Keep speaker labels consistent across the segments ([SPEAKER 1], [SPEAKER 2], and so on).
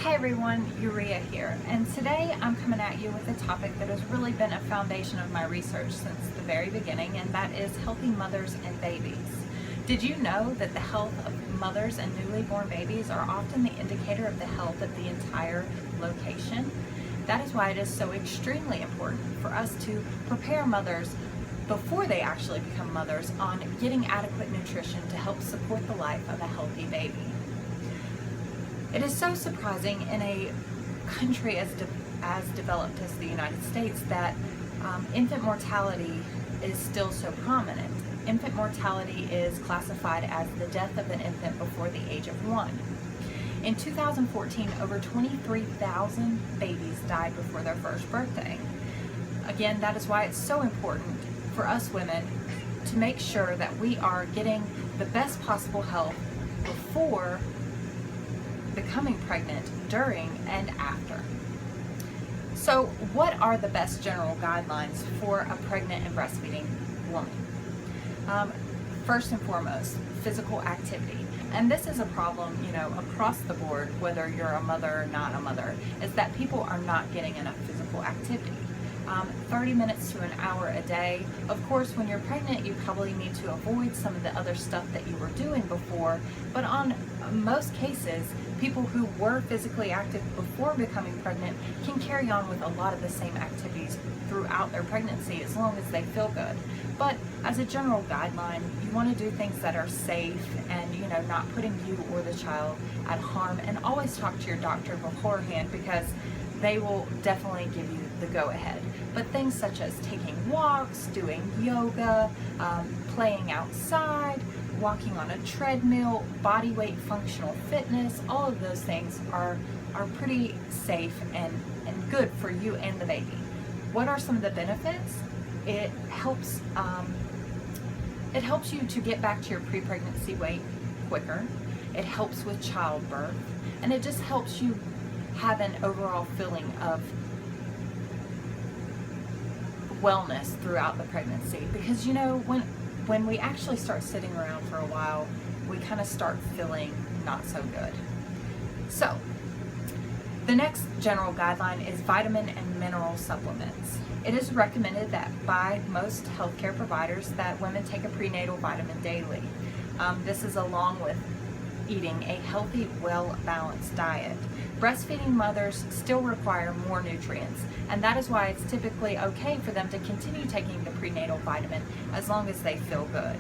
[SPEAKER 1] Hey everyone, Urea here, and today I'm coming at you with a topic that has really been a foundation of my research since the very beginning, and that is healthy mothers and babies. Did you know that the health of mothers and newly born babies are often the indicator of the health of the entire location? That is why it is so extremely important for us to prepare mothers before they actually become mothers on getting adequate nutrition to help support the life of a healthy baby. It is so surprising in a country as developed as the United States that infant mortality is still so prominent. Infant mortality is classified as the death of an infant before the age of 1. In 2014, over 23,000 babies died before their first birthday. Again, that is why it's so important for us women to make sure that we are getting the best possible health before becoming pregnant, during, and after. So what are the best general guidelines for a pregnant and breastfeeding woman? First and foremost, physical activity. And this is a problem, across the board, whether you're a mother or not a mother, is that people are not getting enough physical activity. 30 minutes to an hour a day. Of course, when you're pregnant, you probably need to avoid some of the other stuff that you were doing before, but on most cases, people who were physically active before becoming pregnant can carry on with a lot of the same activities throughout their pregnancy as long as they feel good. But as a general guideline, you want to do things that are safe and not putting you or the child at harm, and always talk to your doctor beforehand because they will definitely give you the go-ahead. But things such as taking walks, doing yoga, playing outside, walking on a treadmill, body weight functional fitness, all of those things are pretty safe and good for you and the baby. What are some of the benefits? It helps you to get back to your pre-pregnancy weight quicker. It helps with childbirth, and it just helps you have an overall feeling of wellness throughout the pregnancy, because when we actually start sitting around for a while, we kind of start feeling not so good. So the next general guideline is vitamin and mineral supplements. It is recommended that by most healthcare providers that women take a prenatal vitamin daily. This is along with eating a healthy, well-balanced diet. Breastfeeding mothers still require more nutrients, and that is why it's typically okay for them to continue taking the prenatal vitamin as long as they feel good.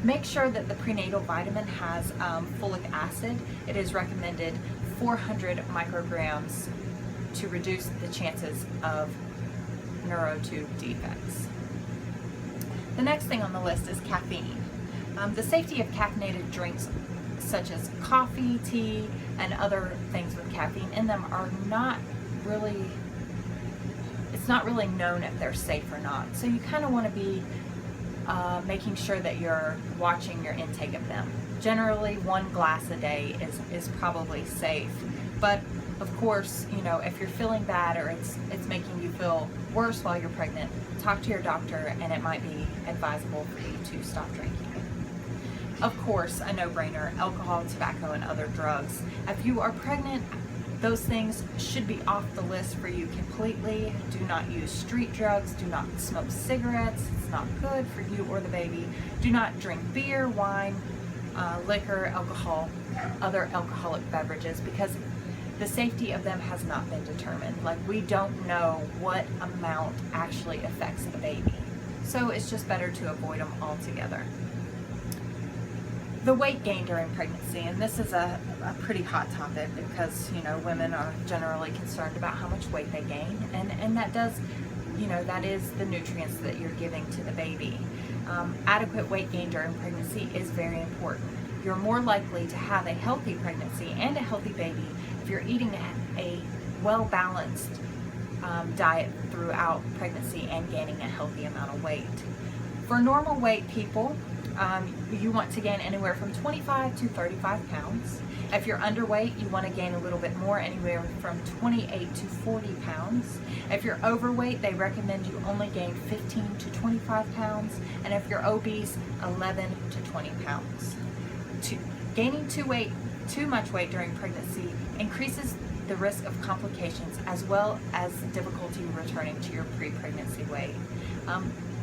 [SPEAKER 1] Make sure that the prenatal vitamin has folic acid. It is recommended 400 micrograms to reduce the chances of neurotube defects. The next thing on the list is caffeine. The safety of caffeinated drinks such as coffee, tea, and other things with caffeine in them are not really known if they're safe or not. So you kind of want to be making sure that you're watching your intake of them. Generally, 1 glass a day is probably safe. But of course, if you're feeling bad or it's making you feel worse while you're pregnant, talk to your doctor, and it might be advisable for you to stop drinking. Of course, a no-brainer, alcohol, tobacco, and other drugs. If you are pregnant, those things should be off the list for you completely. Do not use street drugs. Do not smoke cigarettes. It's not good for you or the baby. Do not drink beer, wine, liquor, alcohol, other alcoholic beverages, because the safety of them has not been determined. Like, we don't know what amount actually affects a baby. So it's just better to avoid them altogether. The weight gain during pregnancy, and this is a pretty hot topic because women are generally concerned about how much weight they gain, and that does, that is the nutrients that you're giving to the baby. Adequate weight gain during pregnancy is very important. You're more likely to have a healthy pregnancy and a healthy baby if you're eating a well-balanced diet throughout pregnancy and gaining a healthy amount of weight. For normal weight people, you want to gain anywhere from 25 to 35 pounds. If you're underweight, you want to gain a little bit more, anywhere from 28 to 40 pounds. If you're overweight, they recommend you only gain 15 to 25 pounds. And if you're obese, 11 to 20 pounds. Gaining too much weight during pregnancy increases the risk of complications as well as difficulty returning to your pre-pregnancy weight.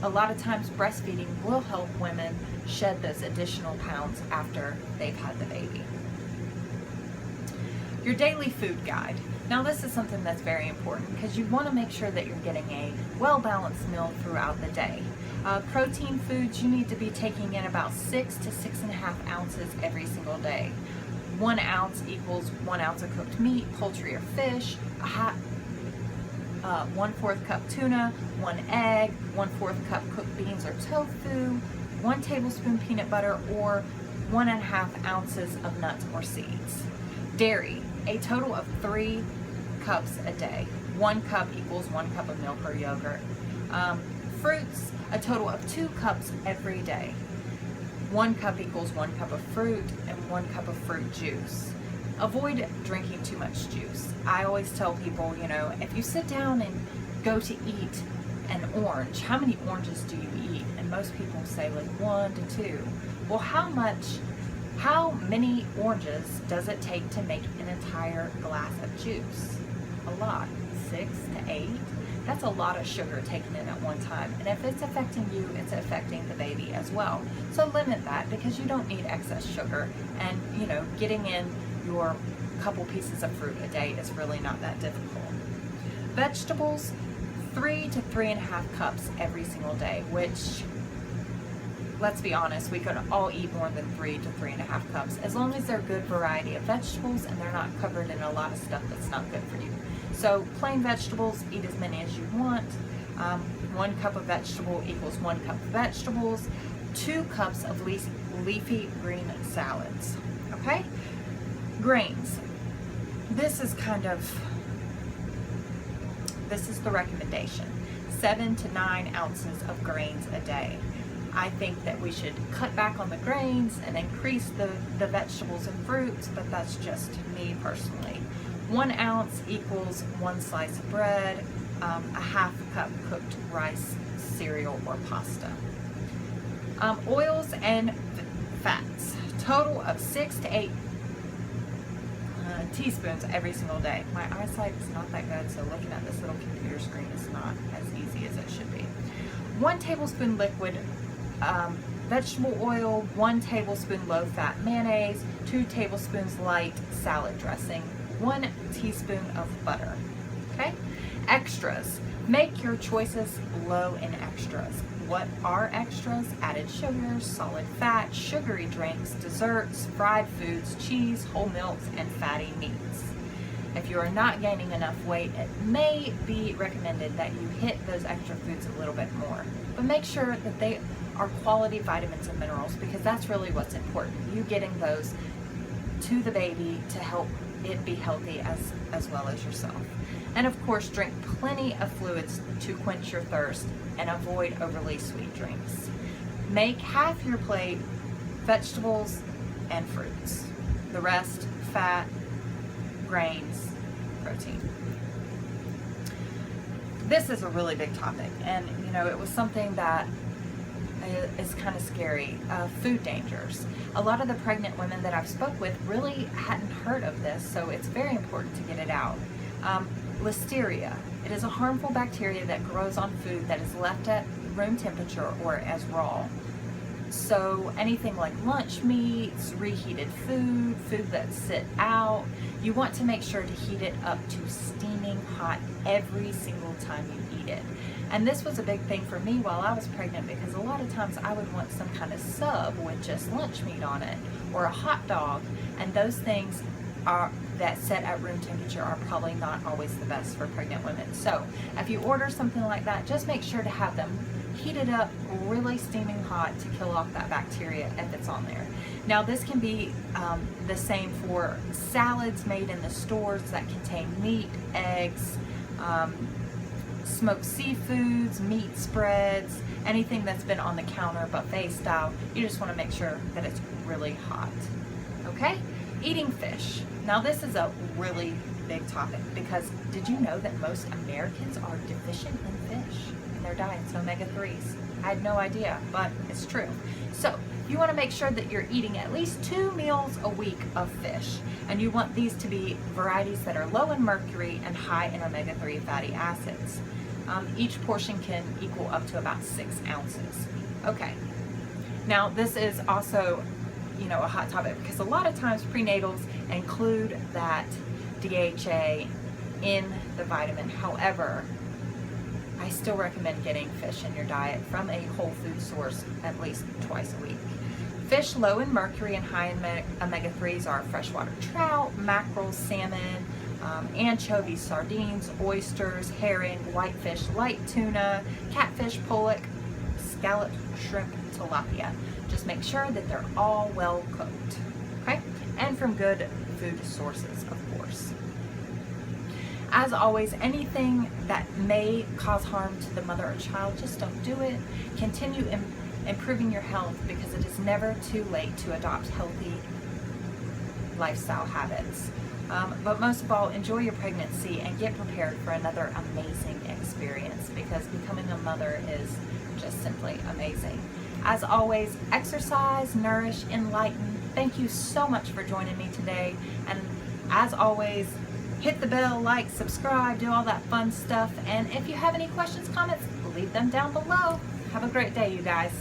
[SPEAKER 1] A lot of times breastfeeding will help women shed those additional pounds after they've had the baby. Your daily food guide. Now this is something that's very important because you want to make sure that you're getting a well-balanced meal throughout the day. Protein foods, you need to be taking in about 6 to 6.5 ounces every single day. 1 ounce equals 1 ounce of cooked meat, poultry or fish, 1/4 cup tuna, 1 egg, 1/4 cup cooked beans or tofu, 1 tablespoon peanut butter, or 1.5 ounces of nuts or seeds. Dairy, a total of 3 cups a day. 1 cup equals 1 cup of milk or yogurt. Fruits, a total of 2 cups every day. 1 cup equals 1 cup of fruit and 1 cup of fruit juice. Avoid drinking too much juice. I always tell people, you know, if you sit down and go to eat an orange, how many oranges do you eat? And most people say like 1 to 2. Well, how many oranges does it take to make an entire glass of juice? A lot. 6 to 8. That's a lot of sugar taken in at one time. And if it's affecting you, it's affecting the baby as well. So limit that because you don't need excess sugar. And, you know, getting in your couple pieces of fruit a day is really not that difficult. Vegetables, 3 to 3.5 cups every single day, which, let's be honest, we could all eat more than 3 to 3.5 cups as long as they're good variety of vegetables and they're not covered in a lot of stuff that's not good for you. So plain vegetables, eat as many as you want. 1 cup of vegetable equals 1 cup of vegetables. 2 cups of leafy green salads. Okay? Grains. This is the recommendation. 7 to 9 ounces of grains a day. I think that we should cut back on the grains and increase the vegetables and fruits, but that's just me personally. 1 ounce equals 1 slice of bread, a half cup cooked rice, cereal, or pasta. Oils and fats, total of 6 to 8 teaspoons every single day. My eyesight is not that good, so looking at this little computer screen is not as easy as it should be. 1 tablespoon liquid vegetable oil, 1 tablespoon low-fat mayonnaise, 2 tablespoons light salad dressing, 1 teaspoon of butter. Okay? Extras. Make your choices low in extras. What are extras? Added sugars, solid fat, sugary drinks, desserts, fried foods, cheese, whole milks, and fatty meats. If you are not gaining enough weight, it may be recommended that you hit those extra foods a little bit more. But make sure that they are quality vitamins and minerals because that's really what's important. You getting those to the baby to help it be healthy as well as yourself. And of course, drink plenty of fluids to quench your thirst and avoid overly sweet drinks. Make half your plate vegetables and fruits. The rest, fat, grains, protein. This is a really big topic, and you know, it was something that is kind of scary. Food dangers. A lot of the pregnant women that I've spoke with really hadn't heard of this, so it's very important to get it out. Listeria. It is a harmful bacteria that grows on food that is left at room temperature or as raw. So anything like lunch meats, reheated food, food that's sit out, you want to make sure to heat it up to steaming hot every single time you eat it. And this was a big thing for me while I was pregnant because a lot of times I would want some kind of sub with just lunch meat on it or a hot dog, and those things that set at room temperature are probably not always the best for pregnant women. So if you order something like that, just make sure to have them heated up really steaming hot to kill off that bacteria if it's on there. Now this can be the same for salads made in the stores that contain meat, eggs, smoked seafoods, meat spreads, anything that's been on the counter buffet style. You just want to make sure that it's really hot. Okay? Eating fish. Now this is a really big topic because did you know that most Americans are deficient in fish in their diets, omega-3s? I had no idea, but it's true. So You want to make sure that you're eating at least 2 meals a week of fish, and you want these to be varieties that are low in mercury and high in omega-3 fatty acids. Each portion can equal up to about 6 ounces. Okay, now this is also, a hot topic because a lot of times prenatals include that DHA in the vitamin. However, I still recommend getting fish in your diet from a whole food source at least twice a week. Fish low in mercury and high in omega-3s are freshwater trout, mackerel, salmon, anchovies, sardines, oysters, herring, whitefish, light tuna, catfish, pollock, scallop, shrimp, tilapia. Just make sure that they're all well cooked, okay? And from good food sources, of course. As always, anything that may cause harm to the mother or child, just don't do it. Continue improving your health because it is never too late to adopt healthy lifestyle habits. But most of all, enjoy your pregnancy and get prepared for another amazing experience because becoming a mother is just simply amazing. As always, exercise, nourish, enlighten. Thank you so much for joining me today. And as always, hit the bell, like, subscribe, do all that fun stuff. And if you have any questions, comments, leave them down below. Have a great day, you guys.